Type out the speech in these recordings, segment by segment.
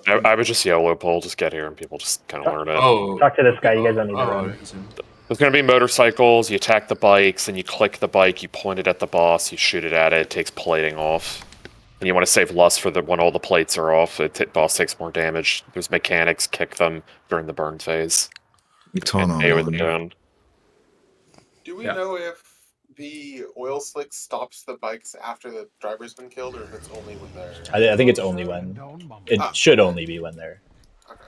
I would just YOLO pull, just get here and people just kind of learn it. Oh. Talk to this guy. You guys don't need to run. There's going to be motorcycles. You attack the bikes, and you click the bike. You point it at the boss. You shoot it at it. It takes plating off. And you want to save lust for when all the plates are off. Boss takes more damage. There's mechanics. Kick them during the burn phase. Turn on with it down. Do we know if the oil slick stops the bikes after the driver's been killed, or if it's only when they're... I think it's only when... It should only be when they're... Okay.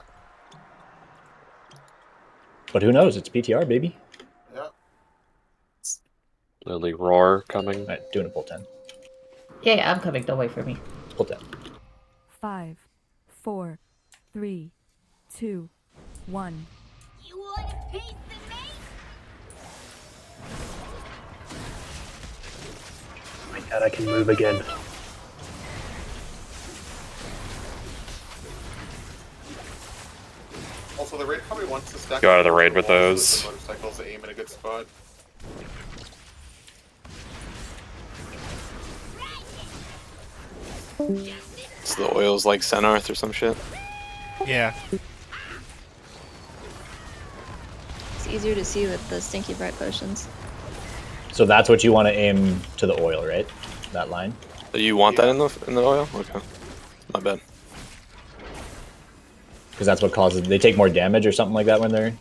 But who knows? It's PTR, baby. Yeah. Lily Roar coming. All right, doing a pull 10. Yeah, I'm coming. Don't wait for me. Pull 10. 5, 4, 3, 2, 1. You want a piece of me? Oh my god, I can move again. Also, the raid probably wants to stack... Go out of the raid with those. The motorcycles to aim in a good spot. So the oil's like Senarth or some shit? Yeah. It's easier to see with the stinky bright potions. So that's what you want to aim to the oil, right? That line? So you want that in the oil? Okay. Not bad. Because that's what causes... They take more damage or something like that when they're...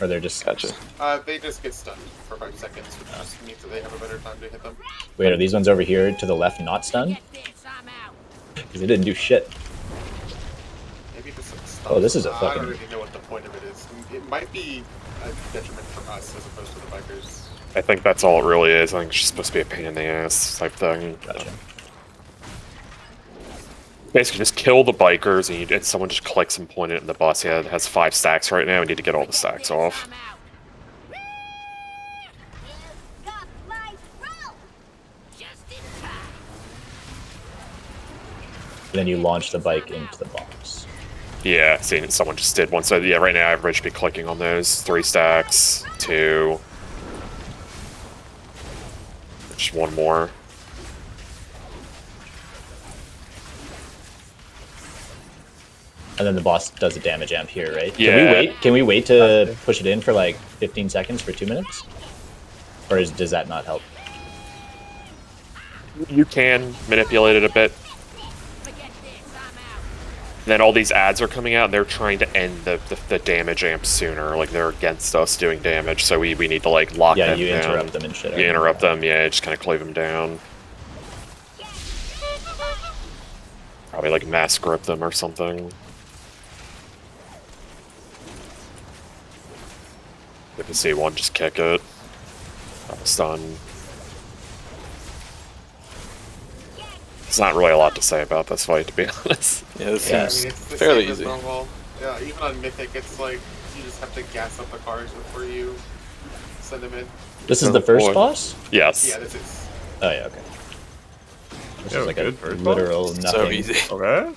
Or they're just... Gotcha. They just get stunned for 5 seconds, which just means that they have a better time to hit them. Wait, are these ones over here to the left not stunned? Because they didn't do shit. Maybe just Oh, this is a I fucking... don't really know what the point of it is. It might be a detriment for us as opposed to the bikers. I think that's all it really is. I think it's just supposed to be a pain in the ass type thing. Gotcha. Basically, just kill the bikers, and someone just clicks and point it in the boss. Yeah, it has 5 stacks right now. We need to get all the stacks off. Then you launch the bike into the box. Yeah, seeing someone just did one. So yeah, right now everybody should be clicking on those. 3 stacks, 2. Just 1 more. And then the boss does a damage amp here, right? Yeah. Can we wait to push it in for like 15 seconds for 2 minutes? Or does that not help? You can manipulate it a bit. And then all these ads are coming out, and they're trying to end the damage amp sooner. Like, they're against us doing damage, so we need to, like, lock them down. Yeah, you interrupt them and shit. You interrupt them, yeah, just kind of cleave them down. Probably, like, mass grip them or something. If you see one, just kick it. Stun. There's not really a lot to say about this fight, to be honest. Yeah, this seems It's the fairly same as easy. normal. Yeah, even on Mythic, it's like you just have to gas up the cars before you send them in. This is the first boss? Yes. Yeah, this is. Oh, yeah, okay. This is like a first literal So nothing. easy. Okay.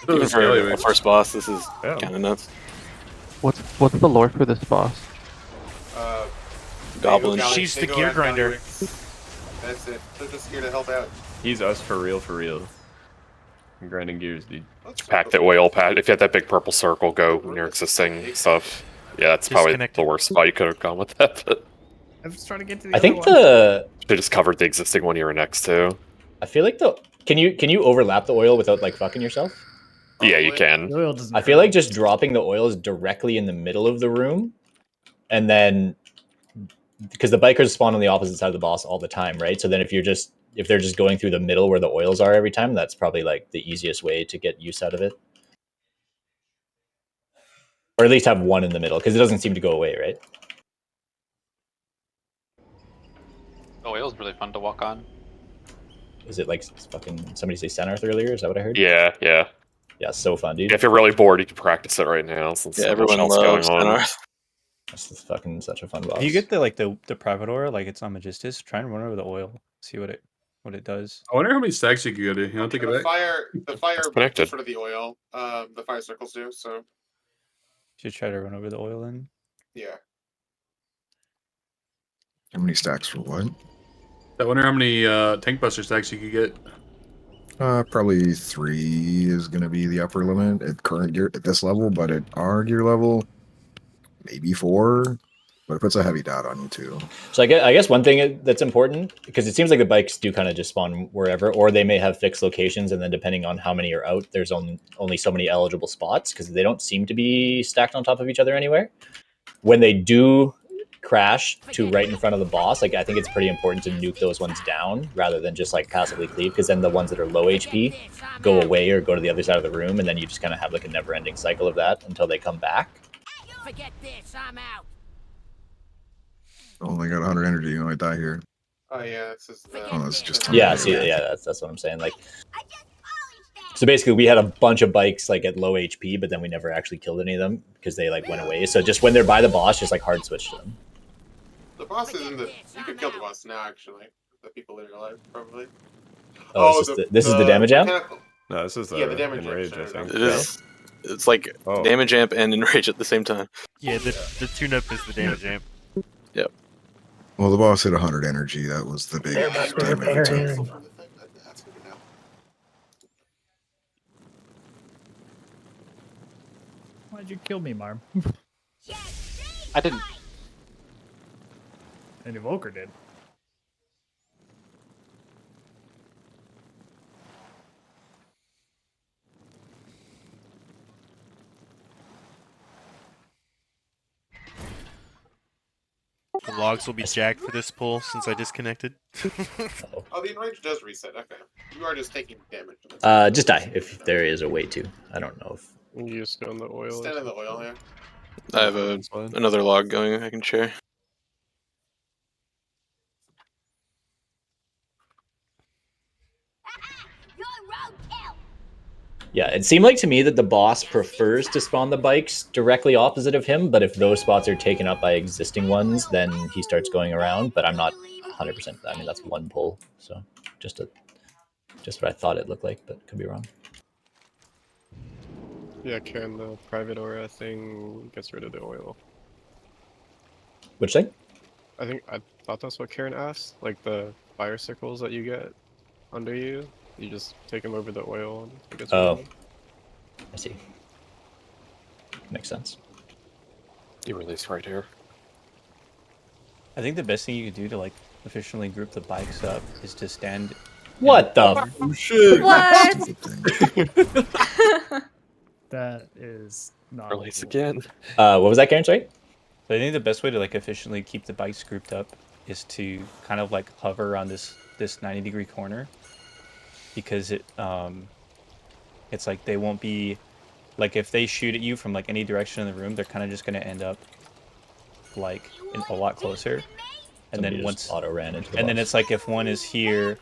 Even for a first boss, this is kind of nuts. What's the lore for this boss? Goblin. She's the gear grinder. That's it. They're just here to help out. He's us for real, for real. I'm grinding gears, dude. Pack the oil pad. If you had that big purple circle, go near existing stuff. Yeah, that's probably the worst spot you could have gone with that. But I'm just trying to get to the I think the... they just covered the existing one you were next to. I feel like the... Can you overlap the oil without, like, fucking yourself? Yeah, you can. I feel like just dropping the oils directly in the middle of the room, and then... Because the bikers spawn on the opposite side of the boss all the time, right? So then if they're just going through the middle where the oils are every time, that's probably like the easiest way to get use out of it. Or at least have one in the middle, because it doesn't seem to go away, right? The oil's really fun to walk on. Is it like fucking somebody say Senarth earlier? Is that what I heard? Yeah, yeah. Yeah, so fun, dude. If you're really bored, you can practice it right now. Since everyone loves Senarth. This is fucking such a fun boss. If you get the private aura, like it's on Magistus, try and run over the oil. See what it does. I wonder how many stacks you could go to. You want to take it back? The fire connected. for the oil. The fire circles do, so Should try to run over the oil then. yeah. How many stacks for what? I wonder how many tank buster stacks you could get. Probably 3 is going to be the upper limit at current gear at this level, but at our gear level, maybe 4. But it puts a heavy dot on you too. So I guess one thing that's important, because it seems like the bikes do kind of just spawn wherever, or they may have fixed locations, and then depending on how many are out, there's only so many eligible spots because they don't seem to be stacked on top of each other anywhere. When they do crash to right in front of the boss, like I think it's pretty important to nuke those ones down rather than just like passively cleave, because then the ones that are low HP go away or go to the other side of the room, and then you just kind of have like a never-ending cycle of that until they come back. Forget this, I'm out. Only got 100 energy. You might die here. Oh yeah, this is the. Oh, that's just Yeah, see, yeah, that's what I'm saying. Like, so basically, we had a bunch of bikes like at low HP, but then we never actually killed any of them because they like went away. So just when they're by the boss, just like hard switch to them. The boss is in the. You could kill the boss now, actually. The people that are alive, probably. Oh, this is the damage amp? No, this is the, the damage enrage, amp, I think. It is. It's like damage amp and enrage at the same time. Yeah, the tune-up is the damage amp. Yep. Well, the boss hit 100 energy. That was the big damage it took. Why'd you kill me, Marm? I didn't. And Evoker did. The logs will be jacked for this pull since I disconnected. Oh, the enrage does reset. Okay, you are just taking damage. Just die if there is a way to. I don't know if You just go in the oil. Stand in the oil here. I have another log going I can share. Yeah, it seemed like to me that the boss prefers to spawn the bikes directly opposite of him, but if those spots are taken up by existing ones, then he starts going around, but I'm not 100%. I mean, that's one pull, so just what I thought it looked like, but could be wrong. Yeah, Karen, the private aura thing gets rid of the oil. Which thing? I thought that's what Karen asked. Like the fire circles that you get under you, you just take them over the oil and it gets rid of them. I see. Makes sense. You release right here. I think the best thing you could do to like efficiently group the bikes up is to stand. What the? Oh, shit. What? That is not Release again. What was that, Karen? Sorry? So I think the best way to like efficiently keep the bikes grouped up is to kind of like hover around this 90-degree corner, because it's like they won't be like, if they shoot at you from like any direction in the room, they're kind of just going to end up like a lot closer. And Somebody then once auto ran into the and then boss. it's like if one is here,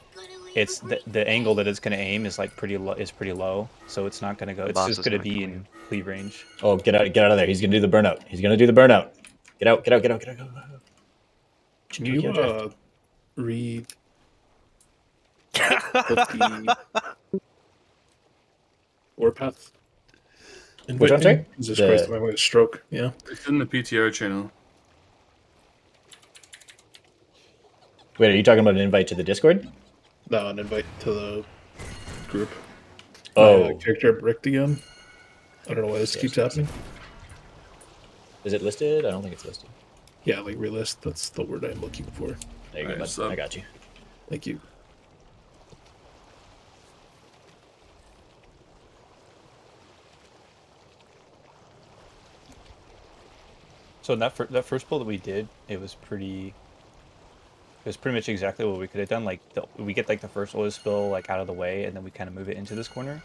it's the angle that it's going to aim is like pretty low, so it's not going to go. It's just going to be in cleave range. Oh, get out of there! He's gonna do the burnout. He's gonna do the burnout. Get out! Go! Can you read the Warpath? Which one, sorry? Jesus Christ, I'm having a stroke. Yeah. It's in the PTR channel. Wait, are you talking about an invite to the Discord? No, an invite to the group. Oh. My, character bricked again. I don't know why this keeps happening. Is it listed? I don't think it's listed. Yeah, like relist. That's the word I'm looking for. There you go, bud. I got you. Thank you. So in that first pull that we did, it was pretty much exactly what we could have done. Like we get like the first oil spill like out of the way, and then we kind of move it into this corner.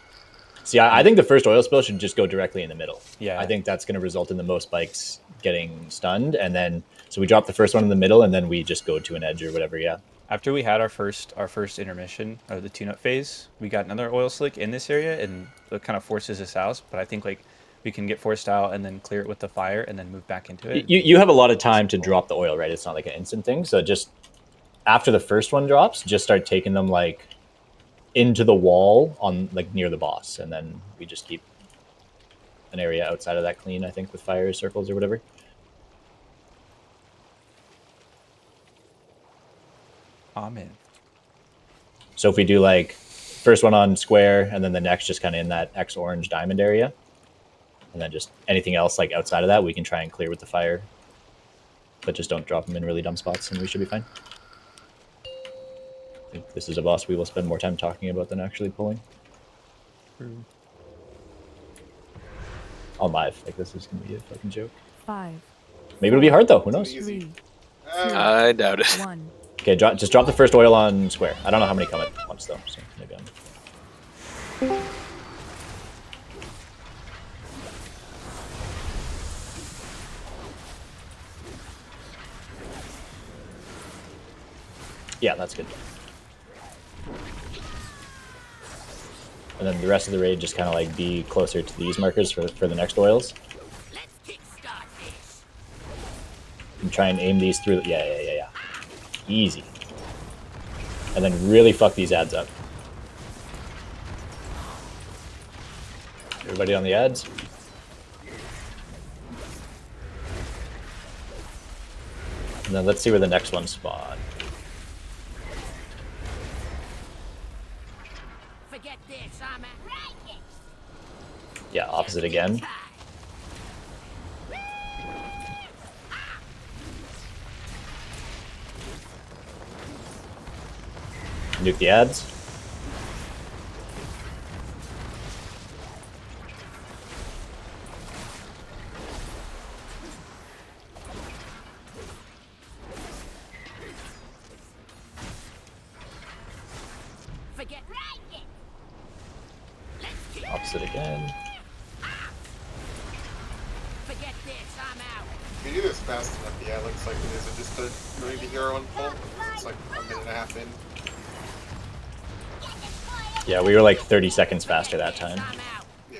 See, I think the first oil spill should just go directly in the middle. Yeah. I think that's going to result in the most bikes getting stunned, and then so we drop the first one in the middle, and then we just go to an edge or whatever. Yeah. After we had our first intermission or the tune-up phase, we got another oil slick in this area, and it kind of forces us out. But I think like we can get forced out and then clear it with the fire, and then move back into it. You have a lot of time to drop the oil, right? It's not like an instant thing. So just after the first one drops, just start taking them like into the wall on like near the boss, and then we just keep an area outside of that clean, I think, with fire circles or whatever. Amen. So if we do like first one on square, and then the next just kind of in that X orange diamond area. And then just anything else like outside of that, we can try and clear with the fire. But just don't drop them in really dumb spots, and we should be fine. I think this is a boss we will spend more time talking about than actually pulling. All live. Like, this is going to be a fucking joke. 5. Maybe it'll be hard, though. Who knows? 3, I doubt it. 1. Okay, just drop the first oil on square. I don't know how many come at once, though. So maybe I'm... Yeah, that's good. And then the rest of the raid just kind of like be closer to these markers for the next oils. And try and aim these through. Yeah. Easy. And then really fuck these ads up. Everybody on the ads? And then let's see where the next one spawn. Yeah, opposite again. Nuke the ads. Opposite again. If you do this fast enough, yeah, it looks like it isn't just a maybe hero on pull. It's like a minute and a half in. Yeah, we were like 30 seconds faster that time. Yeah.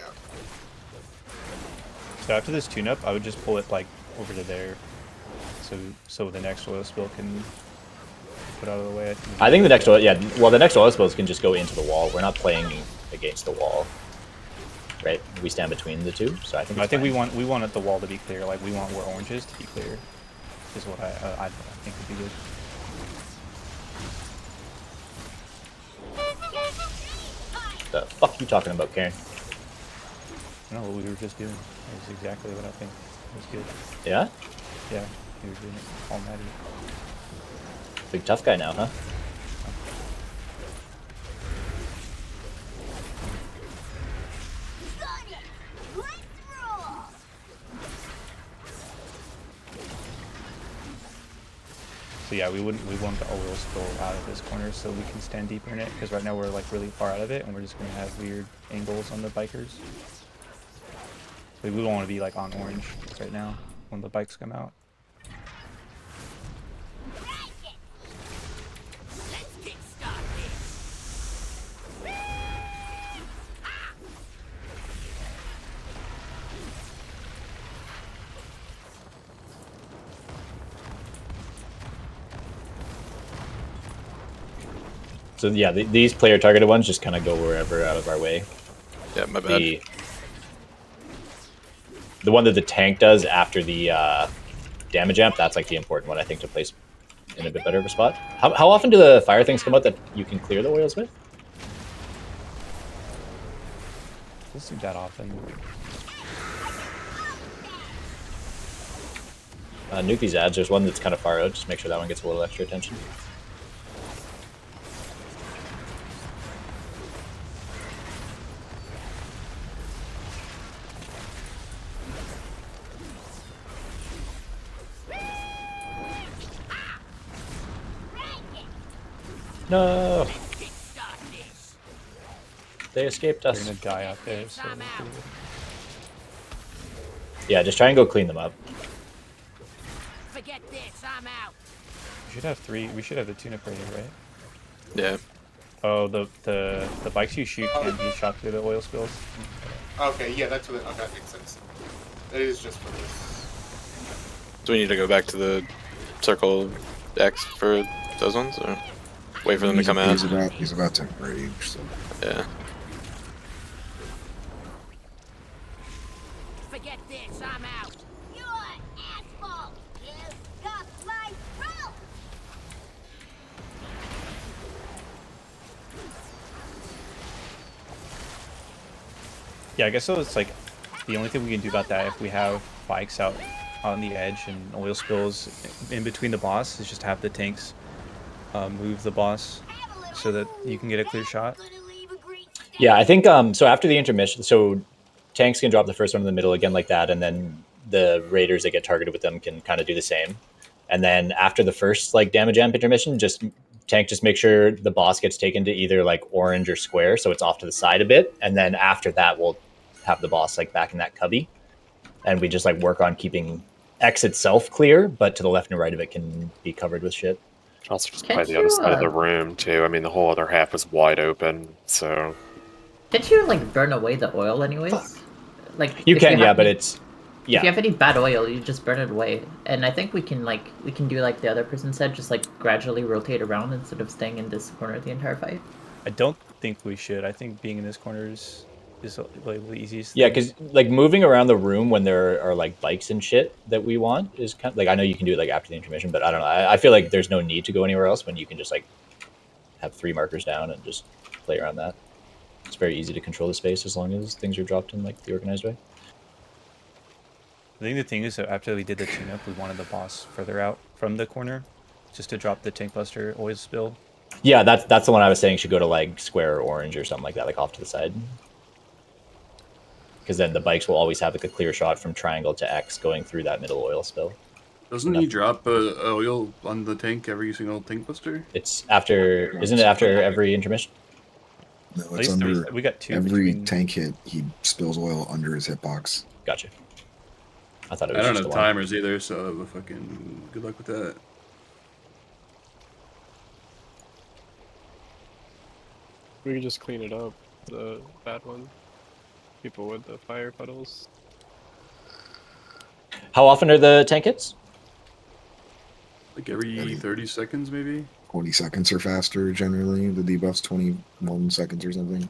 So after this tune-up, I would just pull it like over to there, so the next oil spill can put out of the way. I think the next oil, yeah, well, the next oil spills can just go into the wall. We're not playing against the wall, right? We stand between the two, so I think. I think we want the wall to be clear. Like we want where orange is to be clear. Is what I think would be good. The fuck you talking about, Karen? I know what we were just doing. That was exactly what I think was good. Yeah? Yeah, we were doing it already. Big tough guy now, huh? So yeah, we want the oil spill out of this corner so we can stand deeper in it, because right now we're like really far out of it and we're just going to have weird angles on the bikers. We don't want to be like on orange right now when the bikes come out. So yeah, these player targeted ones just kind of go wherever out of our way. Yeah, my bad. The one that the tank does after the damage amp, that's like the important one, I think, to place in a bit better of a spot. How often do the fire things come out that you can clear the oils with? Doesn't seem that often. Nuke these ads. There's one that's kind of far out. Just make sure that one gets a little extra attention. No! They escaped us. They're gonna die out there. So yeah, just try and go clean them up. Forget this, I'm out. We should have three. We should have the tune-up right here, right? Yeah. Oh, the bikes you shoot can be shot through the oil spills. Okay, yeah, that's what. Okay, that makes sense. It is just for this. Do we need to go back to the circle X for those ones, or wait for them to come out? He's about to rage. So. Yeah. Forget this, I'm out. You're an asshole. You got my throat. Yeah, I guess so. It's like the only thing we can do about that if we have bikes out on the edge and oil spills in between the boss is just have the tanks move the boss so that you can get a clear shot. Yeah, I think so after the intermission, so tanks can drop the first one in the middle again like that, and then the raiders that get targeted with them can kind of do the same. And then after the first like damage amp intermission, just make sure the boss gets taken to either like orange or square, so it's off to the side a bit. And then after that, we'll have the boss like back in that cubby, and we just like work on keeping X itself clear, but to the left and right of it can be covered with shit. You can also just Can't play the other you, side of the room too. I mean, the whole other half is wide open, so. Can't you like burn away the oil anyways? Like You if can, yeah, have but any- it's If you yeah. have any bad oil, you just burn it away. And I think we can do like the other person said, just like gradually rotate around instead of staying in this corner the entire fight. I don't think we should. I think being in this corner is like the easiest. Yeah, thing. because like moving around the room when there are like bikes and shit that we want is kind of like I know you can do it like after the intermission, but I don't know. I feel like there's no need to go anywhere else when you can just like have 3 markers down and just play around that. It's very easy to control the space as long as things are dropped in like the organized way. I think the thing is that after we did the tune-up, we wanted the boss further out from the corner, just to drop the tank buster oil spill. Yeah, that's the one I was saying should go to like square or orange or something like that, like off to the side. Because then the bikes will always have like a clear shot from triangle to X going through that middle oil spill. Doesn't he drop oil on the tank every single tank buster? It's after, isn't it after every intermission? No, At it's least under we got 2 every between. tank hit. He spills oil under his hitbox. Gotcha. I thought it I was don't just have the one. timers either, so fucking good luck with that. We could just clean it up, the bad one. People with the fire puddles. How often are the tank hits? Like every 30 seconds, maybe? 20 seconds or faster, generally. The debuff's 21 seconds or something.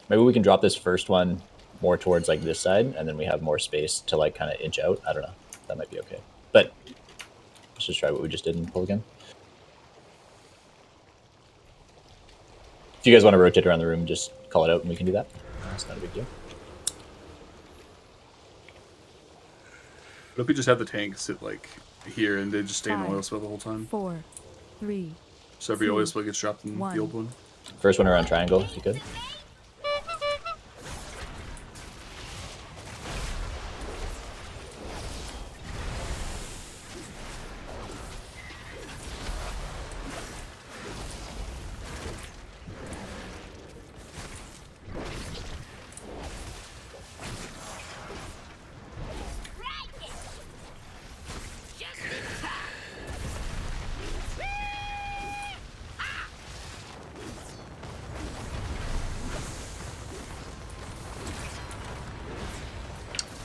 Maybe we can drop this first one more towards like this side, and then we have more space to like kind of inch out. I don't know. That might be okay. But let's just try what we just did and pull again. If you guys want to rotate around the room, just call it out and we can do that. It's not a big deal. What if we just have the tank sit like here and they just stay in the oil spill the whole time? 4, 3. So every oil spill gets dropped in the old one? First one around triangle, if you could.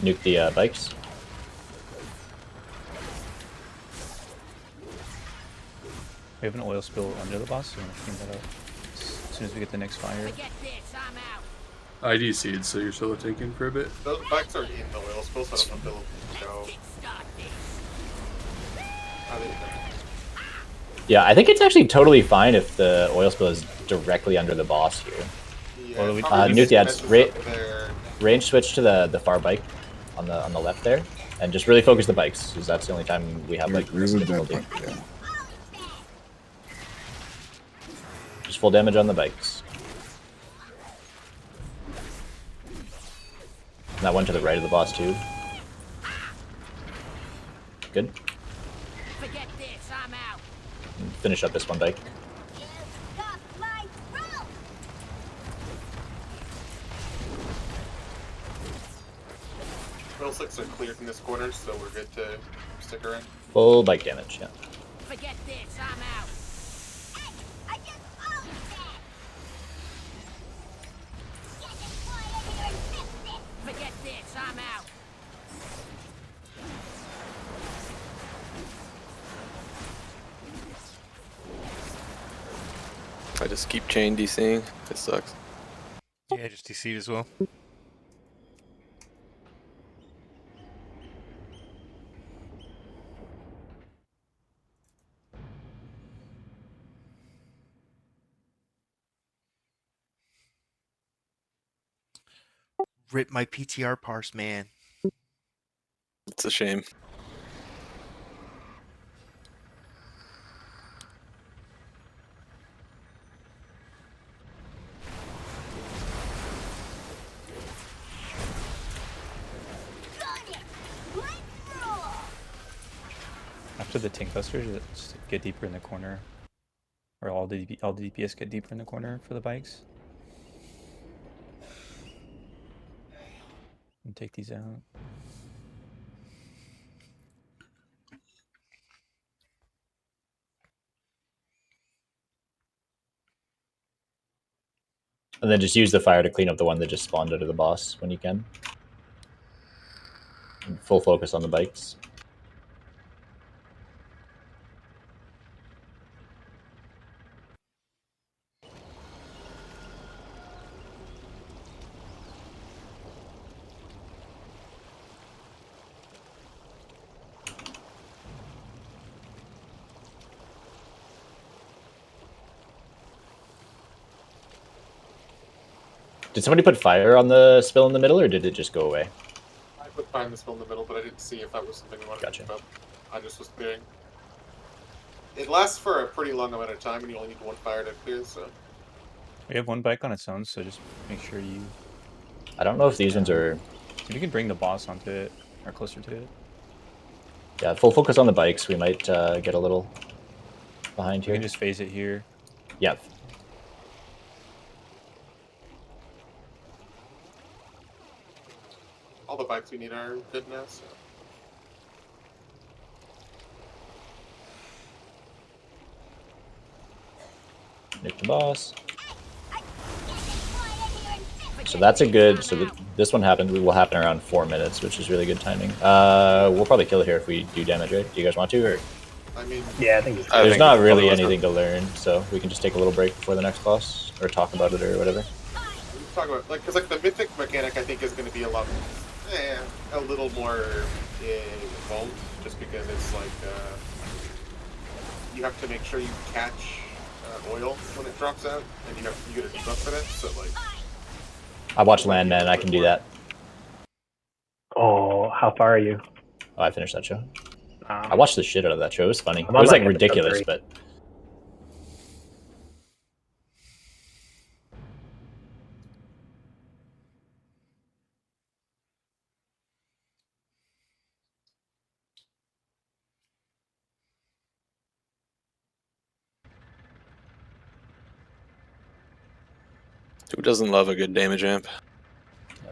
Nuke the bikes. We have an oil spill under the boss, so we're gonna clean that up as soon as we get the next fire. I DC'd, so you're still tanking for a bit? Those bikes are in the oil spill, so I don't know if they'll go. How they Yeah, I think it's actually totally fine if the oil spill is directly under the boss here. Yeah, Nuke the ads. there. Range switch to the far bike on the left there, and just really focus the bikes, because that's the only time we have like Really bad difficulty. bike, yeah. Just full damage on the bikes. And that one to the right of the boss too. Good. Forget this, I'm out. And finish up this one bike. Oil slicks are cleared in this corner, so we're good to stick around. Full bike damage, yeah. Forget this, I'm out. I just Forget this, I'm out. I just keep chain DCing. It sucks. Yeah, just DC'd as well. rip my PTR parse, man. It's a shame. After the tank busters, just get deeper in the corner. Or all the DPS get deeper in the corner for the bikes. And take these out. And then just use the fire to clean up the one that just spawned out of the boss when you can. And full focus on the bikes. Did somebody put fire on the spill in the middle, or did it just go away? I put fire in the spill in the middle, but I didn't see if that was something you wanted Gotcha. to keep up. I just was clearing. It lasts for a pretty long amount of time, and you only need one fire to clear, so... We have one bike on its own, so just make sure you... I don't know if these ones are... If you can bring the boss onto it, or closer to it. Yeah, full focus on the bikes. We might get a little behind You here. can just phase it here. Yeah. All the bikes we need are good now, so... Nuke the boss. So that's a good... So this one happened. Will happen around 4 minutes, which is really good timing. We'll probably kill it here if we do damage, right? Do you guys want to, or...? I mean... Yeah, I think... There's not really anything to learn, so we can just take a little break before the next boss, or talk about it, or whatever. We talk about, like, because, like, the mythic mechanic, I think, is going to be a lot... a little more involved, just because it's, like, you have to make sure you catch oil when it drops out, and you get a debuff for that, so, like... I watch Landman, I can do that. Oh, how far are you? Oh, I finished that show. I watched the shit out of that show. It was funny. It I'm on, was like like, episode ridiculous, 3. but Who doesn't love a good damage amp?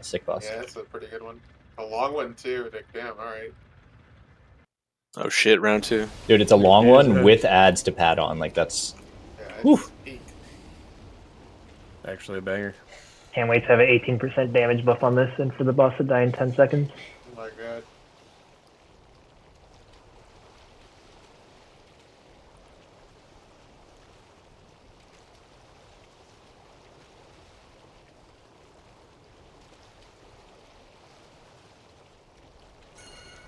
yeah, sick boss. Yeah, it's a pretty good one. A long one, too, Dick. Damn, alright. Oh shit, round 2. Dude, it's a long one with ads to pad on. Like, that's... Yeah, it's peak. Actually a banger. Can't wait to have an 18% damage buff on this and for the boss to die in 10 seconds. Oh my god.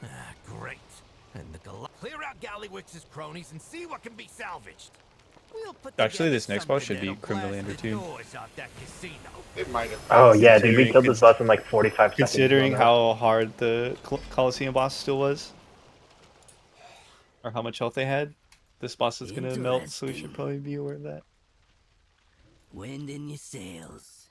Ah, great. And the clear out Gallywix's cronies and see what can be salvaged. We'll put Actually, together this next boss should something be that'll blast Crimdalander the too. doors off that casino. It might have. Oh yeah, dude, we killed this boss in like 45 seconds. Considering how hard the Coliseum boss still was, or how much health they had, this boss is gonna melt, so we should probably be aware of that. Wind in your sails.